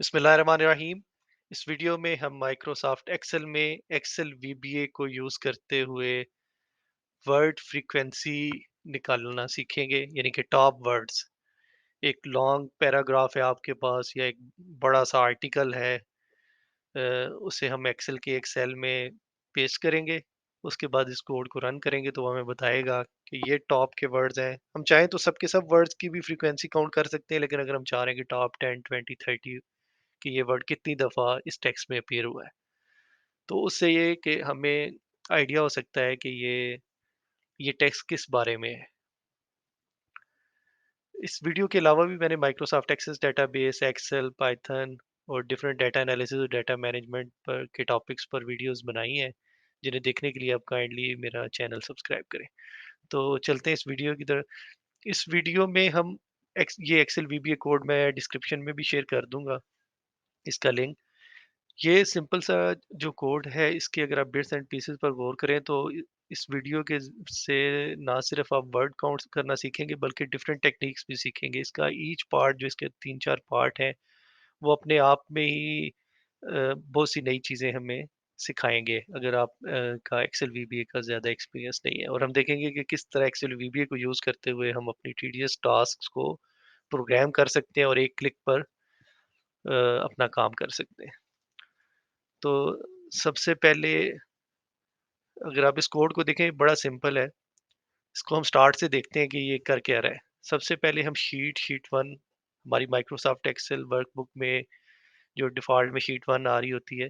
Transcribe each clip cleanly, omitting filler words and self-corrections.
बिस्मिल्लाहिर्रहमानिर्रहीम। इस वीडियो में हम माइक्रोसॉफ्ट एक्सेल में एक्सेल वीबीए को यूज़ करते हुए वर्ड फ्रीक्वेंसी निकालना सीखेंगे, यानी कि टॉप वर्ड्स। एक लॉन्ग पैराग्राफ है आपके पास या एक बड़ा सा आर्टिकल है, उसे हम एक्सेल के एक सेल में पेस्ट करेंगे। उसके बाद इस कोड को रन करेंगे तो वो हमें बताएगा कि ये टॉप के वर्ड्स हैं। हम चाहें तो सबके सब वर्ड्स की भी फ्रीक्वेंसी काउंट कर सकते हैं, लेकिन अगर हम चाह रहे हैं कि टॉप 10, 20, 30 कि ये वर्ड कितनी दफ़ा इस टेक्स्ट में अपीयर हुआ है, तो उससे ये कि हमें आइडिया हो सकता है कि ये टेक्स्ट किस बारे में है। इस वीडियो के अलावा भी मैंने Microsoft Access database, Excel, Python और डिफरेंट डाटा एनालिसिस और डाटा मैनेजमेंट पर के टॉपिक्स पर वीडियोस बनाई हैं, जिन्हें देखने के लिए आप काइंडली मेरा चैनल सब्सक्राइब करें। तो चलते हैं इस वीडियो की तरफ। इस वीडियो में हम ये एक्सेल वीबीए कोड मैं डिस्क्रिप्शन में भी शेयर कर दूंगा, इसका लिंक। ये सिंपल सा जो कोड है, इसके अगर आप बिट्स एंड पीसेस पर गौर करें तो इस वीडियो के से ना सिर्फ आप वर्ड काउंट करना सीखेंगे, बल्कि डिफरेंट टेक्निक्स भी सीखेंगे। इसका ईच पार्ट, जो इसके 3-4 पार्ट हैं, वो अपने आप में ही बहुत सी नई चीज़ें हमें सिखाएंगे, अगर आप का एक्सेल वीबीए का ज़्यादा एक्सपीरियंस नहीं है। और हम देखेंगे कि किस तरह एक्सेल वीबीए को यूज़ करते हुए हम अपनी टीडियस टास्क को प्रोग्राम कर सकते हैं और एक क्लिक पर अपना काम कर सकते हैं। तो सबसे पहले अगर आप इस कोड को देखें, बड़ा सिंपल है। इसको हम स्टार्ट से देखते हैं कि ये कर क्या रहा है। सबसे पहले हम शीट 1, हमारी माइक्रोसॉफ्ट एक्सेल वर्कबुक में जो डिफ़ॉल्ट में शीट 1 आ रही होती है,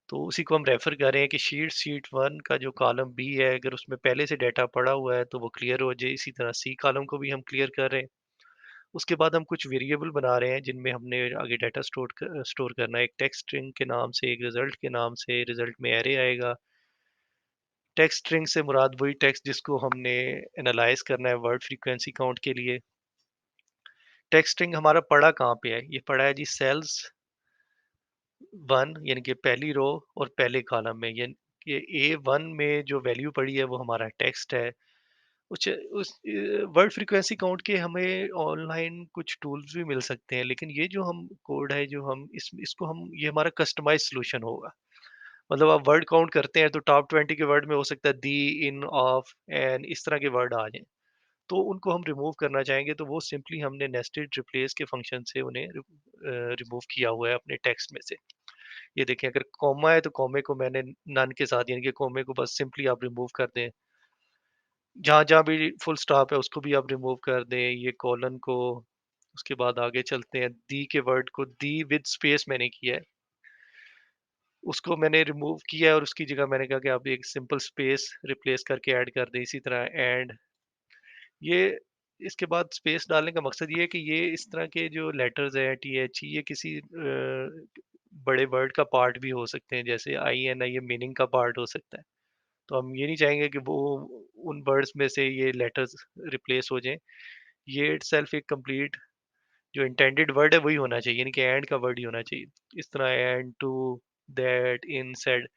तो उसी को हम रेफ़र कर रहे हैं कि शीट 1 का जो कॉलम बी है, अगर उसमें पहले से डाटा पड़ा हुआ है तो वो क्लियर हो जाए। इसी तरह सी कॉलम को भी हम क्लियर कर रहे हैं। उसके बाद हम कुछ वेरिएबल बना रहे हैं जिनमें हमने आगे डाटा स्टोर करना है। एक टेक्स्ट स्ट्रिंग के नाम से, एक रिज़ल्ट के नाम से। रिज़ल्ट में एरे आएगा। टेक्स्ट स्ट्रिंग से मुराद वही टेक्स्ट जिसको हमने एनालाइज करना है वर्ड फ्रीक्वेंसी काउंट के लिए। टेक्स्ट स्ट्रिंग हमारा पड़ा कहाँ पे है? ये पड़ा है जी सेल्स 1, यानी कि पहली रो और पहले कॉलम में। यानी कि A1 में जो वैल्यू पड़ी है वो हमारा टेक्स्ट है। उस वर्ड फ्रीक्वेंसी काउंट के हमें ऑनलाइन कुछ टूल्स भी मिल सकते हैं, लेकिन ये जो हम कोड है, जो हम इसको हम ये हमारा कस्टमाइज सॉल्यूशन होगा। मतलब आप वर्ड काउंट करते हैं तो टॉप 20 के वर्ड में हो सकता है दी, इन, ऑफ, एंड इस तरह के वर्ड आ जाएं। तो उनको हम रिमूव करना चाहेंगे, तो वो सिंपली हमने नेस्टेड रिप्लेस के फंक्शन से उन्हें रिमूव किया हुआ है अपने टेक्स्ट में से। ये देखिए, अगर कॉमा है तो कॉमे को मैंने नन के साथ, यानी कि कॉमे को बस सिंपली आप रिमूव कर दें। जहाँ जहाँ भी फुल स्टॉप है उसको भी आप रिमूव कर दें, ये कॉलन को। उसके बाद आगे चलते हैं, दी के वर्ड को दी विद स्पेस मैंने किया है, उसको मैंने रिमूव किया है और उसकी जगह मैंने कहा कि आप एक सिंपल स्पेस रिप्लेस करके ऐड कर दें। इसी तरह एंड, ये इसके बाद स्पेस डालने का मकसद ये है कि ये इस तरह के जो लेटर्स हैं, टी एच, ये किसी बड़े वर्ड का पार्ट भी हो सकते हैं, जैसे आई एन आई, ये मीनिंग का पार्ट हो सकता है। तो हम ये नहीं चाहेंगे कि वो उन वर्ड्स में से ये लेटर्स रिप्लेस हो जाएं। ये इटसेल्फ एक कंप्लीट जो इंटेंडेड वर्ड है वही होना चाहिए, यानी कि एंड का वर्ड ही होना चाहिए। इस तरह and, to, that, in, said,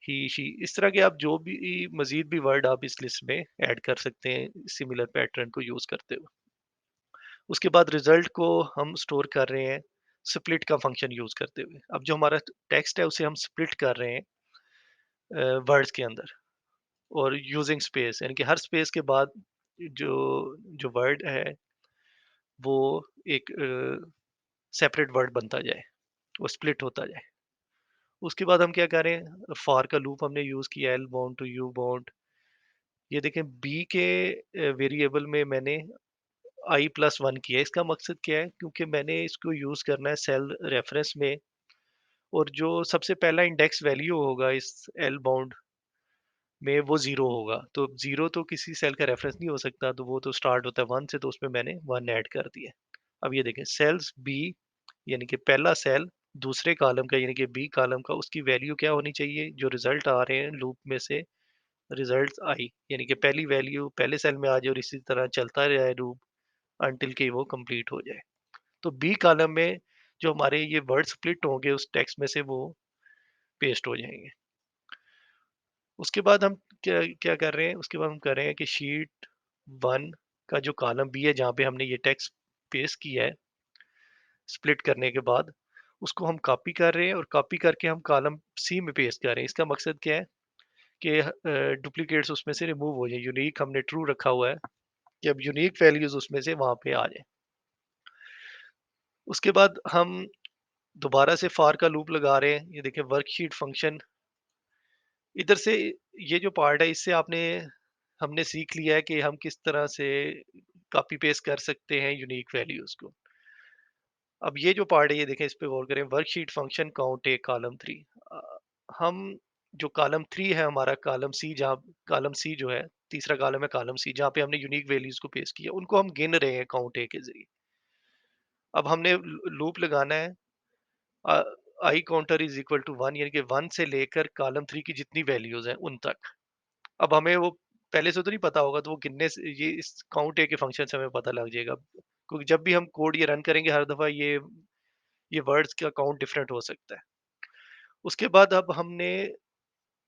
he, she, इस तरह के आप जो भी मजीद भी वर्ड आप इस लिस्ट में ऐड कर सकते हैं सिमिलर पैटर्न को यूज करते हुए। उसके बाद रिजल्ट को हम स्टोर कर रहे हैं स्प्लिट का फंक्शन यूज करते हुए। अब जो हमारा टेक्स्ट है उसे हम स्प्लिट कर रहे हैं वर्ड्स के अंदर, और यूजिंग स्पेस, यानी कि हर स्पेस के बाद जो जो वर्ड है वो एक सेपरेट वर्ड बनता जाए, वो स्प्लिट होता जाए। उसके बाद हम क्या करें, फॉर का लूप हमने यूज किया, L bound to U bound. ये देखें, बी के वेरिएबल में मैंने i+1 किया है। इसका मकसद क्या है, क्योंकि मैंने इसको यूज करना है सेल रेफरेंस में, और जो सबसे पहला इंडेक्स वैल्यू होगा इस एल बाउंड में वो जीरो होगा। तो जीरो तो किसी सेल का रेफरेंस नहीं हो सकता, तो वो तो स्टार्ट होता है 1 से, तो उसमें मैंने 1 ऐड कर दिया। अब ये देखें, सेल्स बी, यानी कि पहला सेल दूसरे कॉलम का, यानी कि बी कॉलम का, उसकी वैल्यू क्या होनी चाहिए, जो रिजल्ट आ रहे हैं लूप में से, रिजल्ट आई, यानी कि पहली वैल्यू पहले सेल में आ जाए और इसी तरह चलता रहे लूप अंटिल कि वो कंप्लीट हो जाए। तो बी कॉलम में जो हमारे ये वर्ड स्प्लिट होंगे उस टेक्स्ट में से, वो पेस्ट हो जाएंगे। उसके बाद हम क्या क्या कर रहे हैं, उसके बाद हम कर रहे हैं कि शीट 1 का जो कॉलम बी है, जहाँ पे हमने ये टेक्स्ट पेस्ट किया है स्प्लिट करने के बाद, उसको हम कॉपी कर रहे हैं और कॉपी करके हम कॉलम सी में पेस्ट कर रहे हैं। इसका मकसद क्या है कि डुप्लीकेट्स उसमें से रिमूव हो जाए। यूनिक हमने ट्रू रखा हुआ है कि अब यूनिक वैल्यूज उसमें से वहां पे आ जाए। उसके बाद हम दोबारा से फॉर का लूप लगा रहे हैं। ये देखिए वर्कशीट फंक्शन इधर से, ये जो पार्ट है इससे आपने हमने सीख लिया है कि हम किस तरह से कॉपी पेस्ट कर सकते हैं यूनिक वैल्यूज को। अब ये जो पार्ट है ये देखें, इस पे गौर करें। वर्कशीट फंक्शन काउंट ए कॉलम थ्री। हम जो कॉलम थ्री है हमारा, कॉलम सी, जहाँ कॉलम सी जो है, तीसरा कॉलम है कॉलम सी, जहाँ पे हमने यूनिक वैल्यूज को पेस्ट किया, उनको हम गिन रहे हैं काउंट ए के जरिए। अब हमने लूप लगाना है, I counter is equal to one, यानी कि वन से लेकर कॉलम थ्री की जितनी वैल्यूज हैं उन तक। अब हमें वो पहले से तो नहीं पता होगा, तो वो गिनने से, ये इस काउंट ए के फंक्शन से हमें पता लग जाएगा, क्योंकि जब भी हम कोड ये रन करेंगे हर दफा ये वर्ड्स का काउंट डिफरेंट हो सकता है। उसके बाद अब हमने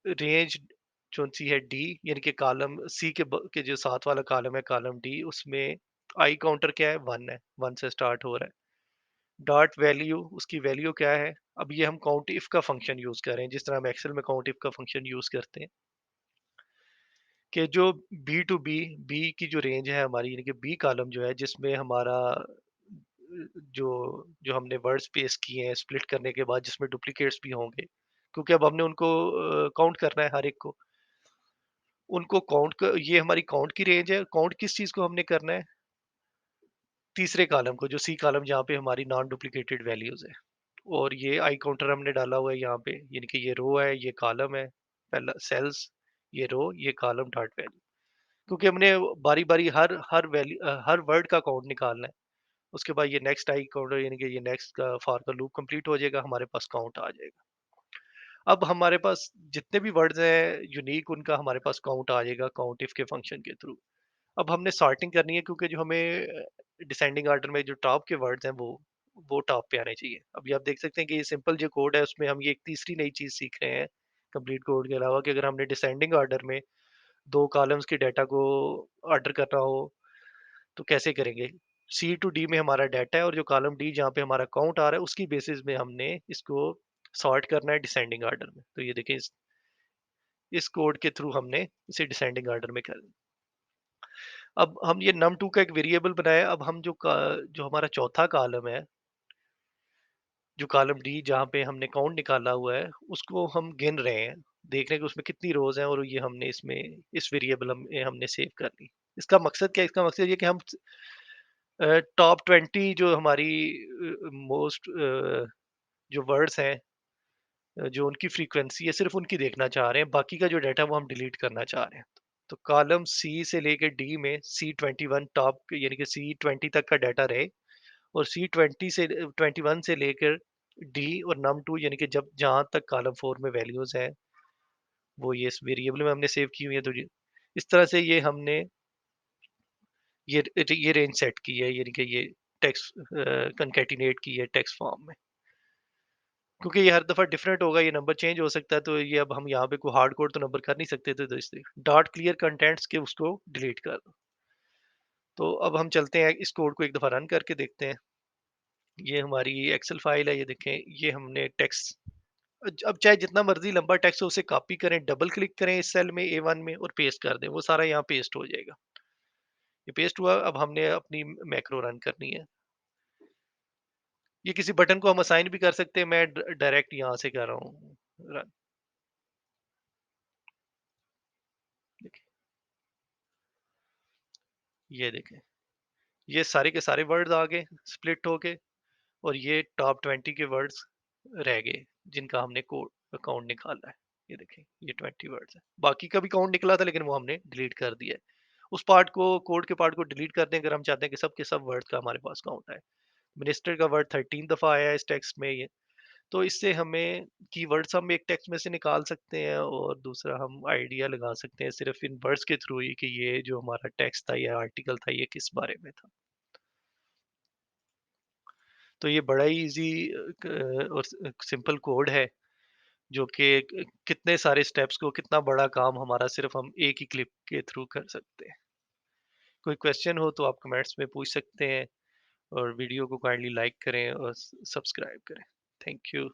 रेंज कौन सी है, डी, यानी कि कॉलम सी के जो साथ वाला कॉलम है कॉलम डी, उसमें आई काउंटर क्या है, वन है, वन से स्टार्ट हो रहा है। डॉट वैल्यू, उसकी वैल्यू क्या है। अब ये हम काउंट इफ का फंक्शन यूज कर रहे हैं, जिस तरह हम एक्सेल में काउंट इफ का फंक्शन यूज करते हैं, कि जो बी टू बी, बी की जो रेंज है हमारी, यानी कि बी कॉलम जो है जिसमें हमारा जो जो हमने वर्ड्स पेश किए हैं स्प्लिट करने के बाद, जिसमें डुप्लीकेट्स भी होंगे, क्योंकि अब हमने उनको काउंट करना है हर एक को, उनको ये हमारी काउंट की रेंज है। काउंट किस चीज को हमने करना है, तीसरे कॉलम को, जो सी कॉलम जहाँ पे हमारी नॉन डुप्लीकेटेड वैल्यूज है। और ये आई काउंटर हमने डाला हुआ है यहाँ पे, यानी कि ये रो है, ये कॉलम है, पहला सेल्स, ये रो, ये कॉलम, डॉट वैल्यू, क्योंकि हमने बारी बारी हर वैल्यू हर वर्ड का काउंट निकालना है। उसके बाद ये नेक्स्ट आई काउंटर, यानी कि ये नेक्स्ट का फॉर का लूप कंप्लीट हो जाएगा, हमारे पास काउंट आ जाएगा। अब हमारे पास जितने भी वर्ड्स हैं यूनिक, उनका हमारे पास काउंट आ जाएगा काउंट इफ के फंक्शन के थ्रू। अब हमने सॉर्टिंग करनी है, क्योंकि जो हमें डिसेंडिंग ऑर्डर में जो टॉप के वर्ड्स हैं वो टॉप पे आने चाहिए। अभी आप देख सकते हैं कि ये सिंपल जो कोड है उसमें हम ये एक तीसरी नई चीज सीख रहे हैं कंप्लीट कोड के अलावा, कि अगर हमने डिसेंडिंग ऑर्डर में दो कॉलम्स के डाटा को ऑर्डर करना हो तो कैसे करेंगे। सी टू डी में हमारा डाटा है, और जो कॉलम डी जहाँ पे हमारा काउंट आ रहा है उसकी बेसिस में हमने इसको सॉर्ट करना है डिसेंडिंग ऑर्डर में। तो ये देखिए इस कोड के थ्रू हमने इसे डिसेंडिंग ऑर्डर में कर। अब हम ये num2 का एक वेरिएबल बनाया। अब हम जो हमारा चौथा कॉलम है, जो कॉलम डी जहाँ पे हमने काउंट निकाला हुआ है, उसको हम गिन रहे हैं, देख रहे हैं कि उसमें कितनी रोज हैं, और ये हमने इसमें इस वेरिएबल में हमने सेव कर ली। इसका मकसद क्या है, इसका मकसद ये कि हम टॉप 20 जो हमारी मोस्ट जो वर्ड्स हैं, जो उनकी फ्रीक्वेंसी है, सिर्फ उनकी देखना चाह रहे हैं, बाकी का जो डाटा वो हम डिलीट करना चाह रहे हैं। तो कॉलम सी से लेकर डी में C21 टॉप यानी कि C20 तक का डाटा रहे, और C21 से लेकर डी और num2, यानी कि जब जहां तक कॉलम फोर में वैल्यूज हैं वो ये इस वेरिएबल में हमने सेव की हुई है। तो इस तरह से ये हमने ये रेंज सेट की है, यानी कि ये टेक्स्ट कंकैटिनेट की है टेक्स्ट फॉर्म में, क्योंकि ये हर दफा डिफरेंट होगा, ये नंबर चेंज हो सकता है। तो ये अब हम यहाँ पे कोई हार्ड कोड तो नंबर कर नहीं सकते थे, तो इसलिए डॉट क्लियर कंटेंट्स के उसको डिलीट कर दो। तो अब हम चलते हैं इस कोड को एक दफा रन करके देखते हैं। ये हमारी एक्सेल फाइल है, ये देखें, ये हमने टेक्स्ट, अब चाहे जितना मर्जी लंबा टेक्स्ट हो उसे कॉपी करें, डबल क्लिक करें इस सेल में A1 में और पेस्ट कर दें, वो सारा यहाँ पेस्ट हो जाएगा। ये पेस्ट हुआ। अब हमने अपनी मैक्रो रन करनी है। ये किसी बटन को हम असाइन भी कर सकते हैं, मैं डायरेक्ट यहाँ से कर रहा हूँ रन। देखिए, ये देखें, ये सारे के सारे वर्ड्स आ गए स्प्लिट होके, और ये टॉप 20 के वर्ड्स रह गए जिनका हमने कोड अकाउंट निकाला है। ये देखें, ये 20 वर्ड्स है, बाकी का भी काउंट निकला था लेकिन वो हमने डिलीट कर दिया है। उस पार्ट को, कोड के पार्ट को डिलीट कर दें अगर हम चाहते हैं कि सब के सब वर्ड्स का हमारे पास काउंट आए। मिनिस्टर का वर्ड 13 दफा आया है इस टेक्स्ट में, ये तो इससे हमें कीवर्ड्स हम एक टेक्स्ट में से निकाल सकते हैं, और दूसरा हम आइडिया लगा सकते हैं सिर्फ इन वर्ड्स के थ्रू ही कि ये जो हमारा टेक्स्ट था या आर्टिकल था ये किस बारे में था। तो ये बड़ा ही इजी और सिंपल कोड है, जो कि कितने सारे स्टेप्स को, कितना बड़ा काम हमारा सिर्फ हम एक ही क्लिक के थ्रू कर सकते हैं। कोई क्वेश्चन हो तो आप कमेंट्स में पूछ सकते हैं, और वीडियो को काइंडली लाइक करें और सब्सक्राइब करें। Thank you.